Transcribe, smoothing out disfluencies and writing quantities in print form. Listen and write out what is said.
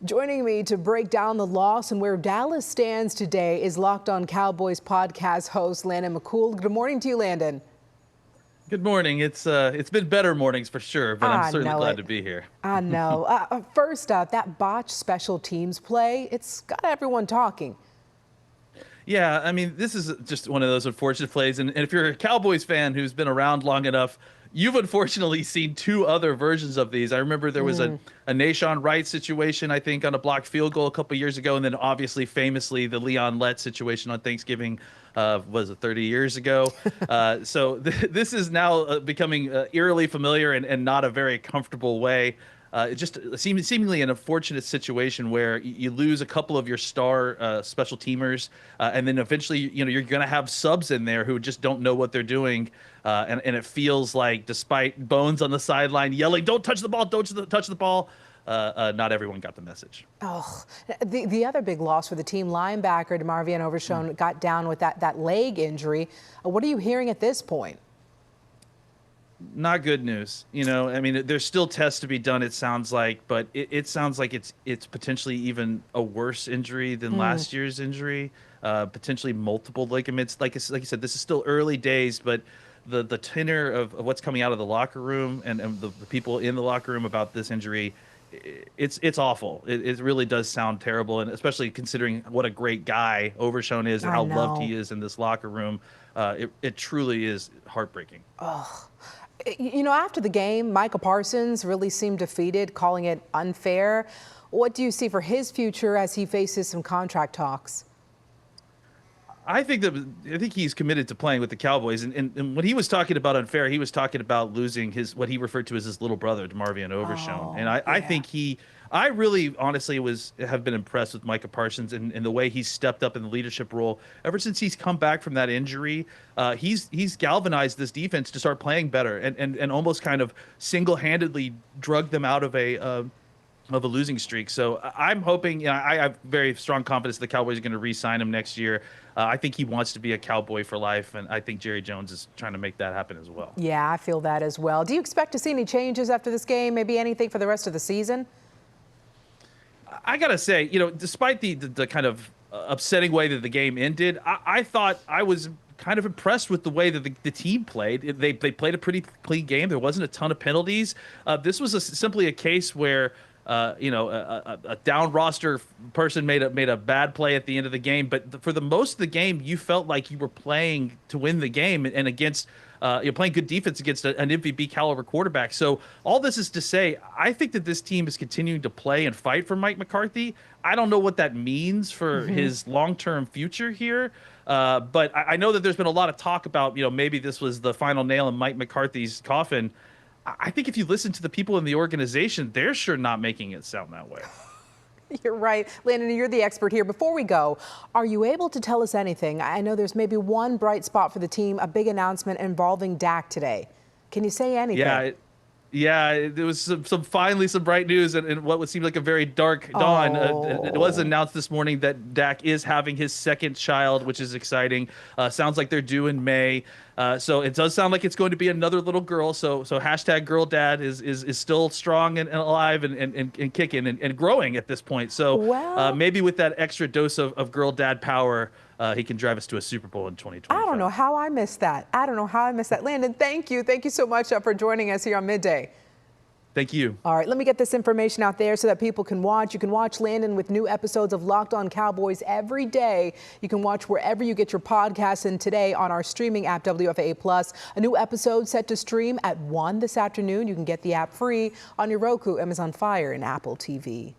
Joining me to break down the loss and where Dallas stands today is Locked On Cowboys podcast host Landon McCool. Good morning to you, Landon. Good morning. It's been better mornings for sure, but I'm certainly glad to be here. I know. First up, that botched special teams play, it's got everyone talking. Yeah, I mean, this is just one of those unfortunate plays. And if you're a Cowboys fan who's been around long enough, you've unfortunately seen two other versions of these. I remember there was a Nahshon Wright situation, I think, on a blocked field goal a couple years ago. And then obviously, famously, the Leon Lett situation on Thanksgiving, was it 30 years ago? So this is now becoming eerily familiar and not a very comfortable way. It just seemingly an unfortunate situation where you lose a couple of your star special teamers, and then eventually, you're going to have subs in there who just don't know what they're doing, and it feels like, despite Bones on the sideline yelling, "Don't touch the ball! Don't touch the ball!" Not everyone got the message. Oh, the other big loss for the team, linebacker DeMarvion Overshown got down with that leg injury. What are you hearing at this point? Not good news. I mean, there's still tests to be done, it sounds like, but it sounds like it's potentially even a worse injury than last year's injury, potentially multiple ligaments. Like you said, this is still early days, but the tenor of what's coming out of the locker room and the people in the locker room about this injury, it's awful. It really does sound terrible, and especially considering what a great guy Overshown is and how loved he is in this locker room. It truly is heartbreaking. Oh. After the game, Micah Parsons really seemed defeated, calling it unfair. What do you see for his future as he faces some contract talks? I think he's committed to playing with the Cowboys, and when he was talking about unfair, he was talking about losing what he referred to as his little brother, DeMarvion Overshown. And I think I really honestly have been impressed with Micah Parsons and the way he's stepped up in the leadership role ever since he's come back from that injury. He's galvanized this defense to start playing better and almost kind of single-handedly drugged them out of a losing streak. So I'm hoping, I have very strong confidence the Cowboys are going to re-sign him next year. I think he wants to be a Cowboy for life, and I think Jerry Jones is trying to make that happen as well. Yeah, I feel that as well. Do you expect to see any changes after this game, maybe anything for the rest of the season? I got to say, despite the kind of upsetting way that the game ended, I thought I was kind of impressed with the way that the team played. They played a pretty clean game. There wasn't a ton of penalties. This was simply a case where a down roster person made a bad play at the end of the game, but for the most of the game, you felt like you were playing to win the game and against you're playing good defense against an MVP caliber quarterback. So all this is to say, I think that this team is continuing to play and fight for Mike McCarthy. I don't know what that means for his long-term future here. But I know that there's been a lot of talk about, maybe this was the final nail in Mike McCarthy's coffin. I think if you listen to the people in the organization, they're sure not making it sound that way. You're right. Landon, you're the expert here. Before we go, are you able to tell us anything? I know there's maybe one bright spot for the team, a big announcement involving Dak today. Can you say anything? Yeah, there was finally some bright news and what would seem like a very dark dawn. It was announced this morning that Dak is having his second child, which is exciting. Sounds like they're due in May. So it does sound like it's going to be another little girl. So hashtag girl dad is still strong and alive and kicking and growing at this point. So maybe with that extra dose of girl dad power, he can drive us to a Super Bowl in 2025. I don't know how I missed that. Landon, thank you. Thank you so much for joining us here on Midday. Thank you. All right, let me get this information out there so that people can watch. You can watch Landon with new episodes of Locked On Cowboys every day. You can watch wherever you get your podcasts, and today on our streaming app, WFAA+. A new episode set to stream at 1 this afternoon. You can get the app free on your Roku, Amazon Fire, and Apple TV.